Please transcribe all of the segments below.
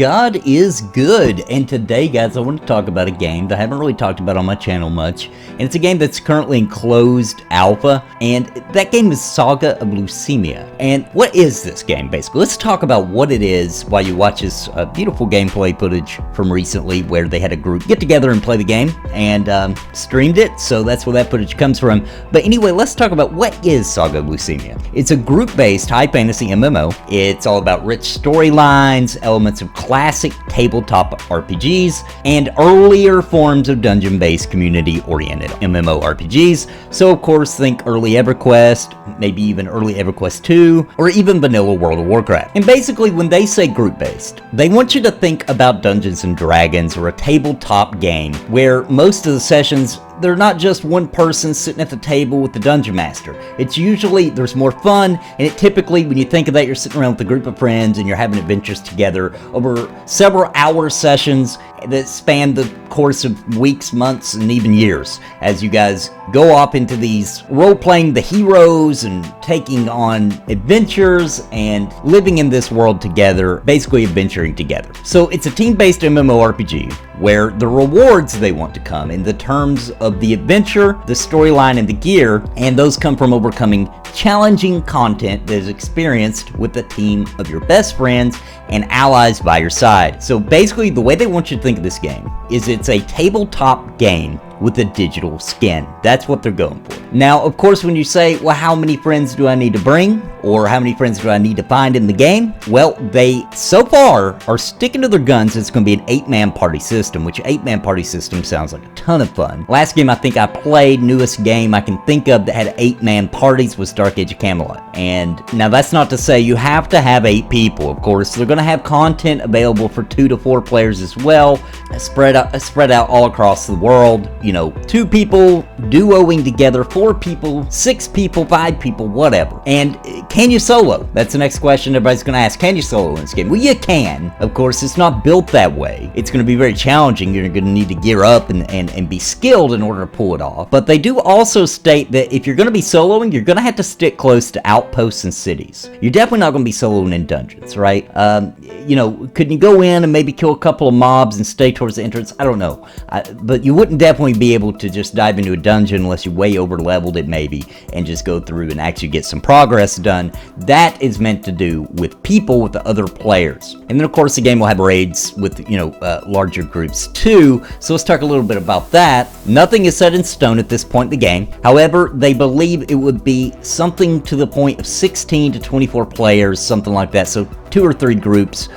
God is good, and today, guys, I want to talk about a game that I haven't really talked about on my channel much, and it's a game that's currently in closed alpha, and that game is Saga of Lucimia. And what is this game, basically? Let's talk about what it is while you watch this beautiful gameplay footage from recently where they had a group get together and play the game, and streamed it, so that's where that footage comes from. But anyway, let's talk about what is Saga of Lucimia. It's a group-based high fantasy MMO. It's all about rich storylines, elements of classic tabletop RPGs, and earlier forms of dungeon-based community-oriented MMORPGs. So of course, think early EverQuest, maybe even early EverQuest 2, or even vanilla World of Warcraft. And basically, when they say group-based, they want you to think about Dungeons & Dragons or a tabletop game where most of the sessions, they're not just one person sitting at the table with the dungeon master. It's usually, there's more fun, and it typically, when you think of that, you're sitting around with a group of friends and you're having adventures together over several hour sessions that span the course of weeks, months, and even years as you guys go off into these role-playing the heroes and taking on adventures and living in this world together, basically adventuring together. So it's a team-based MMORPG where the rewards they want to come in the terms of the adventure, the storyline, and the gear, and those come from overcoming challenging content that is experienced with a team of your best friends and allies by your side. So basically, the way they want you to think of this game is it's a tabletop game with a digital skin. That's what they're going for. Now, of course, when you say, well, how many friends do I need to bring? Or how many friends do I need to find in the game? Well, they, so far, are sticking to their guns. It's going to be an 8-man party system, which 8-man party system sounds like a ton of fun. Last game I think I played, newest game I can think of that had 8-man parties was Dark Age of Camelot. And now that's not to say you have to have 8 people, of course. They're going to have content available for 2 to 4 players as well, spread out all across the world. You know, 2 people duoing together, 4 people, 6 people, 5 people, whatever. And can you solo? That's the next question everybody's going to ask. Can you solo in this game? Well, you can. Of course, it's not built that way. It's going to be very challenging. You're going to need to gear up and be skilled in order to pull it off. But they do also state that if you're going to be soloing, you're going to have to stick close to outposts and cities. You're definitely not going to be soloing in dungeons, right? You know, could you go in and maybe kill a couple of mobs and stay towards the entrance? I don't know. But you wouldn't definitely be able to just dive into a dungeon unless you way over leveled it maybe and just go through and actually get some progress done. That is meant to do with people, with the other players. And then of course the game will have raids with, you know, larger groups too. So let's talk a little bit about that. Nothing is set in stone at this point in the game. However, they believe it would be something to the point of 16 to 24 players, something like that. So 2 or 3 groups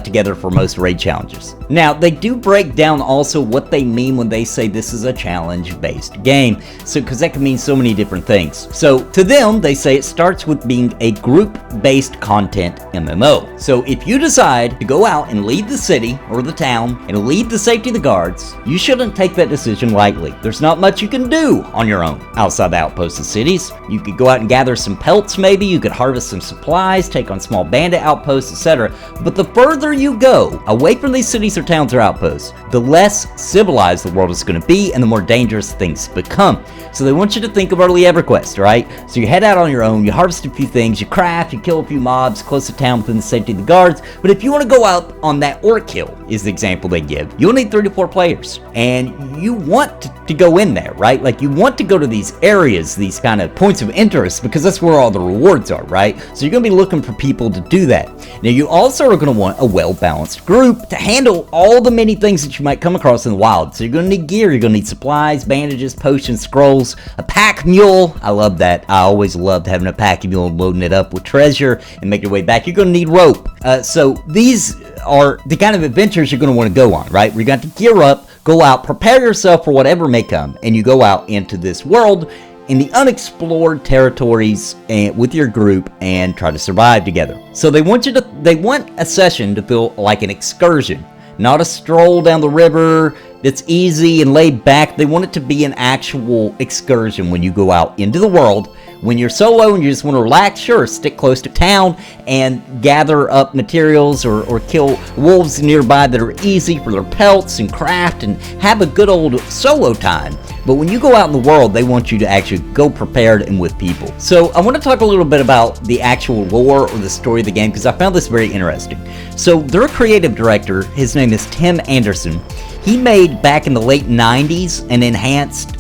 together for most raid challenges. Now, they do break down also what they mean when they say this is a challenge-based game, so because that can mean so many different things. So to them, they say it starts with being a group-based content MMO. So if you decide to go out and leave the city or the town and leave the safety of the guards, you shouldn't take that decision lightly. There's not much you can do on your own outside the outposts and cities. You could go out and gather some pelts maybe, you could harvest some supplies, take on small bandit outposts, etc. But the further you go away from these cities or towns or outposts, the less civilized the world is going to be and the more dangerous things become. So they want you to think of early EverQuest, right? So you head out on your own, you harvest a few things, you craft, you kill a few mobs close to town within the safety of the guards. But if you want to go out on that orc kill, is the example they give, you'll need 3 to 4 players. And you want to go in there, right? Like you want to go to these areas, these kind of points of interest, because that's where all the rewards are, right? So you're going to be looking for people to do that. Now you also are going to want a well-balanced group to handle all the many things that you might come across in the wild. So you're going to need gear, you're going to need supplies, bandages, potions, scrolls, a pack mule. I love that. I always loved having a pack mule and loading it up with treasure and make your way back. You're going to need rope. So these are the kind of adventures you're going to want to go on, right? We're going to gear up, go out, prepare yourself for whatever may come, and you go out into this world in the unexplored territories and with your group and try to survive together. So they want a session to feel like an excursion, not a stroll down the river that's easy and laid back. They want it to be an actual excursion when you go out into the world when you're solo and you just want to relax, sure, stick close to town and gather up materials or kill wolves nearby that are easy for their pelts and craft and have a good old solo time. But when you go out in the world, they want you to actually go prepared and with people. So I want to talk a little bit about the actual lore or the story of the game, because I found this very interesting. So their creative director, his name is Tim Anderson. He made, back in the late 90s,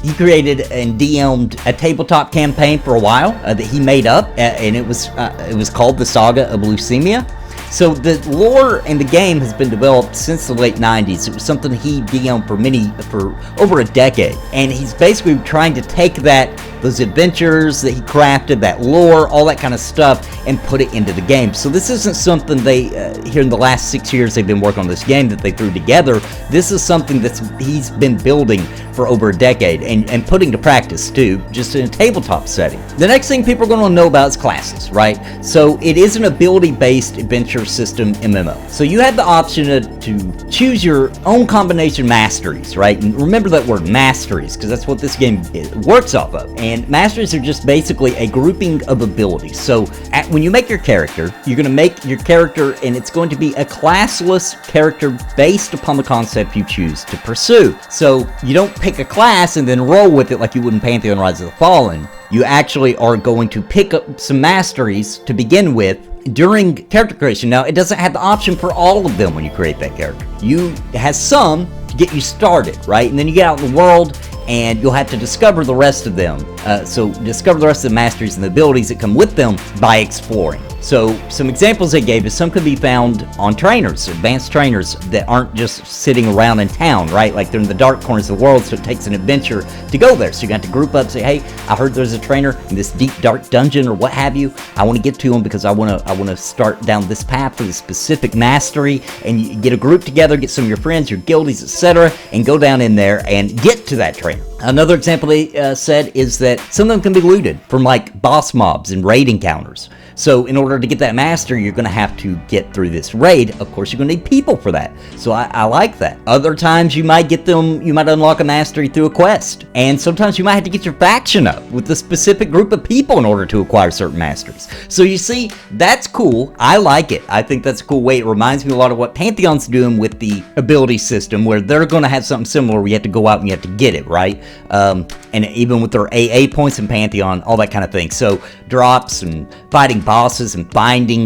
he created and DM'd a tabletop campaign for a while that he made up, and it was called the Saga of Lucimia. So the lore in the game has been developed since the late 90s. It was something he DM'd for over a decade. And he's basically trying to take those adventures that he crafted, that lore, all that kind of stuff, and put it into the game. So this isn't something they, here in the last 6 years they've been working on this game, that they threw together. This is something he's been building for over a decade and putting to practice too, just in a tabletop setting. The next thing people are going to know about is classes, right? So it is an ability-based adventure system MMO. So you have the option to choose your own combination masteries, right? And remember that word, masteries, because that's what this game works off of. And masteries are just basically a grouping of abilities. So when you make your character, you're going to make your character, and it's going to be a classless character based upon the concept you choose to pursue. So you don't pick a class and then roll with it like you would in Pantheon Rise of the Fallen. You actually are going to pick up some masteries to begin with during character creation. Now, it doesn't have the option for all of them when you create that character. It has some to get you started, right? And then you get out in the world and you'll have to discover the rest of them. So discover the rest of the masteries and the abilities that come with them by exploring. So some examples they gave is some could be found on trainers, advanced trainers that aren't just sitting around in town, right? Like they're in the dark corners of the world, so it takes an adventure to go there. So you're going to have to group up and say, hey, I heard there's a trainer in this deep dark dungeon or what have you. I want to get to him because I want to start down this path for this specific mastery. And you get a group together, get some of your friends, your guildies, etc., and go down in there and get to that trainer. Another example they said is that some of them can be looted from like boss mobs and raid encounters. So in order to get that master, you're going to have to get through this raid. Of course, you're going to need people for that. So I like that. Other times you might unlock a mastery through a quest. And sometimes you might have to get your faction up with a specific group of people in order to acquire certain masteries. So you see, that's cool. I like it. I think that's a cool way. It reminds me a lot of what Pantheon's doing with the ability system, where they're going to have something similar where you have to go out and you have to get it, right? And even with their AA points in Pantheon, all that kind of thing. So drops and fighting bosses and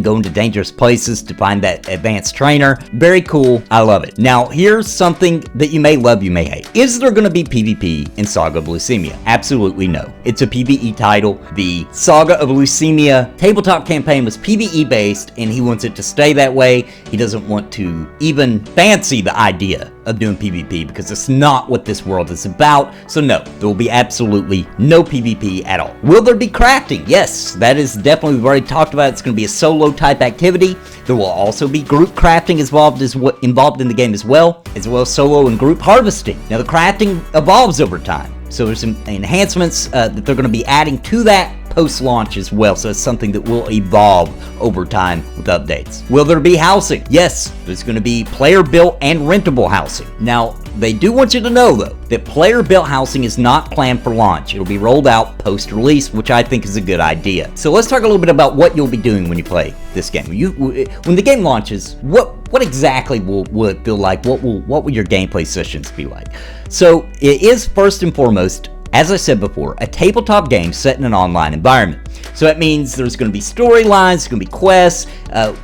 going to dangerous places to find that advanced trainer. Very cool. I love it. Now, here's something that you may love, you may hate. Is there going to be PvP in Saga of Lucimia? Absolutely no. It's a PvE title. The Saga of Lucimia tabletop campaign was PvE based, and he wants it to stay that way. He doesn't want to even fancy the idea of doing PvP because it's not what this world is about. So no, there will be absolutely no PvP at all. Will there be crafting? Yes, that is definitely, we've already talked about. It's going to be a solo type activity. There will also be group crafting involved in the game as well as solo and group harvesting. Now the crafting evolves over time. So there's some enhancements that they're going to be adding to that post-launch as well. So it's something that will evolve over time with updates. Will there be housing? Yes, there's going to be player-built and rentable housing. Now, they do want you to know, though, that player-built housing is not planned for launch. It'll be rolled out post-release, which I think is a good idea. So let's talk a little bit about what you'll be doing when you play this game. When the game launches, what exactly will it feel like? What will your gameplay sessions be like? So it is, first and foremost, as I said before, a tabletop game set in an online environment. So that means there's going to be storylines, there's going to be quests,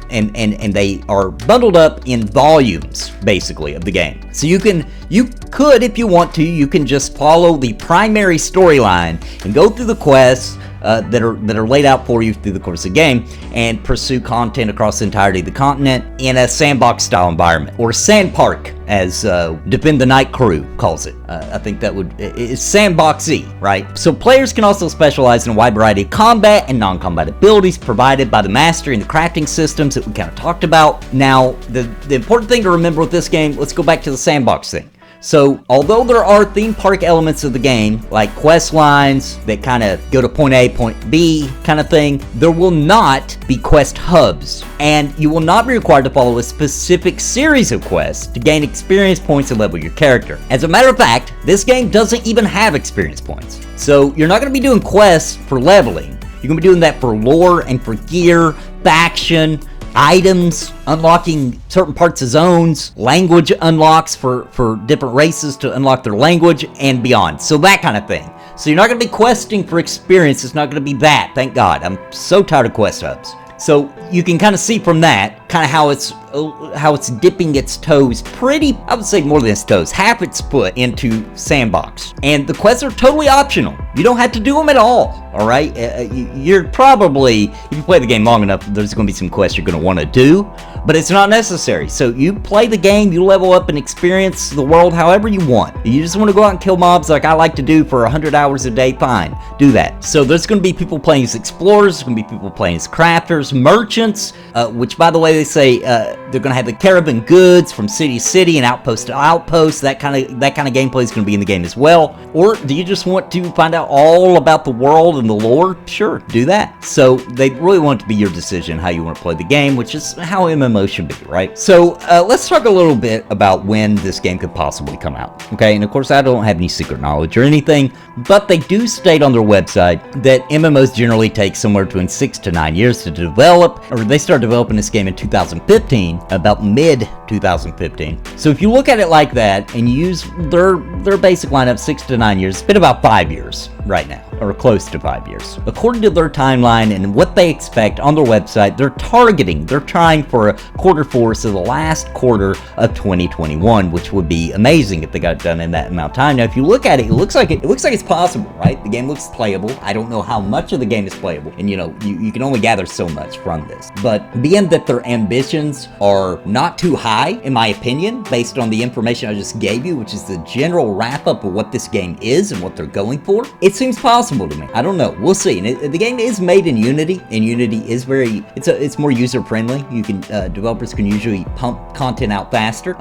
and they are bundled up in volumes, basically, of the game. So you could, if you want to, you can just follow the primary storyline and go through the quests that are laid out for you through the course of the game and pursue content across the entirety of the continent in a sandbox style environment, or sand park, as Defend the Night crew calls it. I think it's sandboxy, right? So players can also specialize in a wide variety of combat and non-combat abilities provided by the mastery and the crafting systems that we kind of talked about. Now, the important thing to remember with this game, let's go back to the sandbox thing. So, although there are theme park elements of the game, like quest lines that kind of go to point A, point B kind of thing, there will not be quest hubs, and you will not be required to follow a specific series of quests to gain experience points and level your character. As a matter of fact, this game doesn't even have experience points. So, you're not going to be doing quests for leveling. You're going to be doing that for lore and for gear, faction, items, unlocking certain parts of zones, language unlocks for different races to unlock their language, and beyond. So that kind of thing. So you're not going to be questing for experience. It's not going to be that. Thank God. I'm so tired of quest hubs. So you can kind of see from that kind of how it's dipping its toes pretty, I would say more than its toes, half its foot into sandbox. And the quests are totally optional. You don't have to do them at all right? You're probably, if you play the game long enough, there's going to be some quests you're going to want to do, but it's not necessary. So you play the game, you level up and experience the world however you want. You just want to go out and kill mobs like I like to do for 100 hours a day, fine, do that. So there's going to be people playing as explorers, there's going to be people playing as crafters, merchants, which by the way they say they're going to have the caravan goods from city to city and outpost to outpost. That kind of gameplay is going to be in the game as well. Or do you just want to find out all about the world and the lore? Sure, do that. So they really want it to be your decision how you want to play the game, which is how MMO should be, right? So let's talk a little bit about when this game could possibly come out. Okay, and of course I don't have any secret knowledge or anything, but they do state on their website that MMOs generally take somewhere between 6 to 9 years to develop, or they started developing this game in 2015, about mid 2015. So if you look at it like that and you use their basic lineup, 6 to 9 years, it's been about 5 years right now, or close to 5 years. According to their timeline and what they expect on their website, they're trying for a Q4, so the last quarter of 2021, which would be amazing if they got it done in that amount of time. Now, if you look at it, it looks like it's possible, right? The game looks playable. I don't know how much of the game is playable, and you can only gather so much from this. But being that their ambitions are not too high, in my opinion, based on the information I just gave you, which is the general wrap-up of what this game is and what they're going for, it seems possible to me. I don't know. We'll see. And the game is made in Unity, and Unity is it's more user-friendly. You can developers can usually pump content out faster.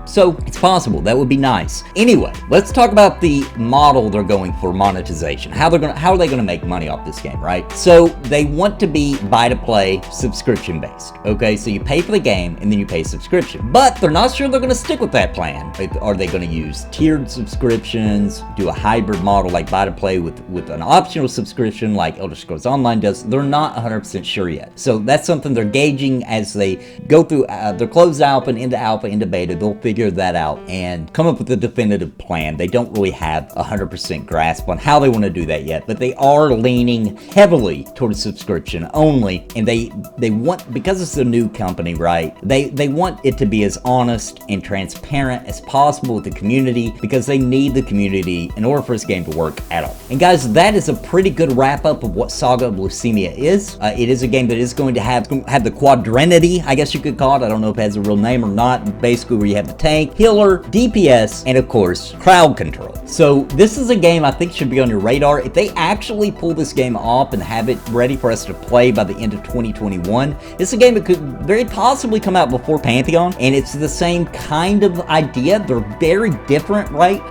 So it's possible. That would be nice. Anyway, let's talk about the model they're going for monetization. How are they gonna make money off this game, right? So they want to be buy-to-play subscription-based. Okay, so you pay for the game and then you pay subscription. But they're not sure they're gonna stick with that plan. Are they gonna use tiered subscriptions, do a hybrid model like buy-to-play with an optional subscription like Elder Scrolls Online does? They're not 100% sure yet. So that's something they're gauging as they go through their closed alpha, into beta. They'll figure that out and come up with a definitive plan. They don't really have 100% grasp on how they want to do that yet, but they are leaning heavily towards subscription only, and they want, because it's a new company, right? They want it to be as honest and transparent as possible with the community, because they need the community in order for this game to work at all. And guys, that is a pretty good wrap up of what Saga of Lucimia is. It is a game that is going to have the quadrinity, I guess you could call it. I don't know if it has a real name or not. Basically, where you have the tank, healer, DPS, and of course, crowd control. So this is a game I think should be on your radar. If they actually pull this game off and have it ready for us to play by the end of 2021, it's a game that could very possibly come out before Pantheon, and it's the same kind of idea. They're very different, right?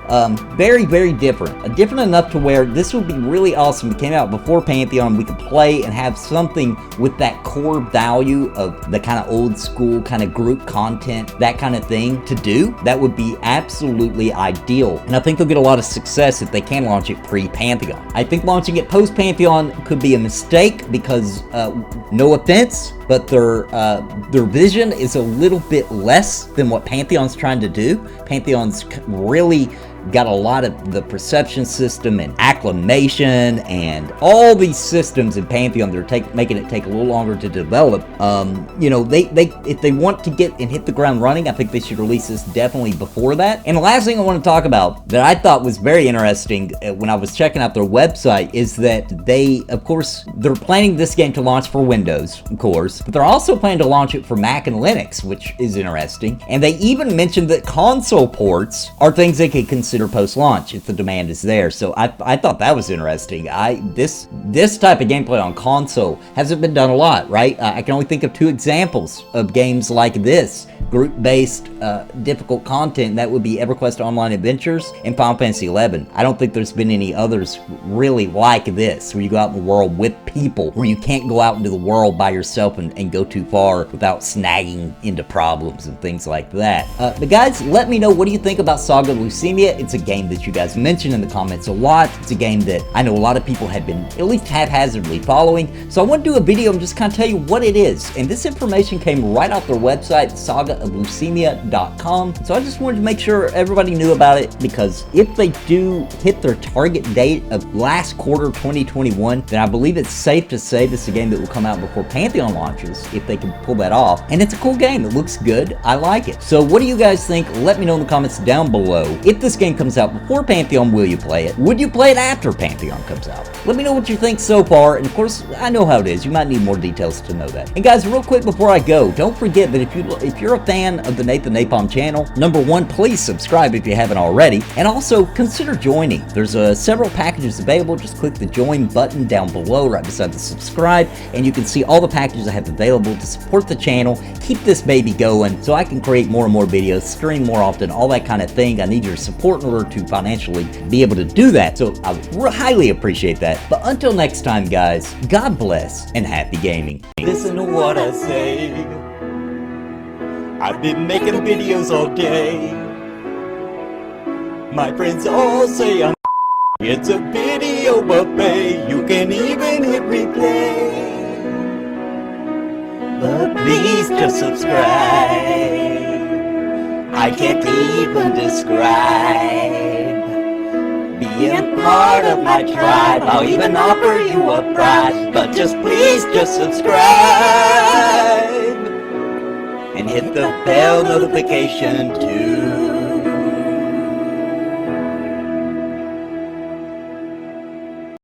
Very, very different. Different enough to where this would be really awesome if it came out before Pantheon. We could play and have something with that core value of the kind of old school kind of group content, that kind of thing to do. That would be absolutely ideal. And I think they'll get a lot of success if they can launch it pre-Pantheon. I think launching it post-Pantheon could be a mistake because, no offense, but their vision is a little bit less than what Pantheon's trying to do. Pantheon's really got a lot of the perception system and acclamation and all these systems in Pantheon that are making it take a little longer to develop. If they want to get and hit the ground running, I think they should release this definitely before that. And the last thing I want to talk about that I thought was very interesting when I was checking out their website is that they're planning this game to launch for Windows, of course, but they're also planning to launch it for Mac and Linux, which is interesting. And they even mentioned that console ports are things they could consider post-launch if the demand is there. So I thought that was interesting. This type of gameplay on console hasn't been done a lot, right? I can only think of 2 examples of games like this, group-based difficult content. That would be EverQuest Online Adventures and Final Fantasy XI. I don't think there's been any others really like this, where you go out in the world with people, where you can't go out into the world by yourself and go too far without snagging into problems and things like that. But guys, let me know, what do you think about Saga of Lucimia? It's a game that you guys mentioned in the comments a lot. It's a game that I know a lot of people have been at least haphazardly following. So I want to do a video and just kind of tell you what it is. And this information came right off their website, sagaoflucimia.com. So I just wanted to make sure everybody knew about it, because if they do hit their target date of last quarter 2021, then I believe it's safe to say this is a game that will come out before Pantheon launches, if they can pull that off. And it's a cool game. It looks good. I like it. So what do you guys think? Let me know in the comments down below. If this game comes out before Pantheon, will you play it? Would you play it after Pantheon comes out? Let me know what you think so far. And of course, I know how it is. You might need more details to know that. And guys, real quick before I go, don't forget that if you're a fan of the Nathan Napalm channel, number one, please subscribe if you haven't already. And also consider joining. There's several packages available. Just click the join button down below right beside the subscribe, and you can see all the packages I have available to support the channel, keep this baby going so I can create more and more videos, stream more often, all that kind of thing. I need your support in order to financially be able to do that, so I would highly appreciate that. But until next time, guys, God bless and happy gaming. Listen to what I say. I've been making videos all day. My friends all say I'm it's a video buffet. You can even hit replay. But please just subscribe. I can't even describe being part of my tribe. I'll even offer you a prize. But just please just subscribe and hit the bell notification too.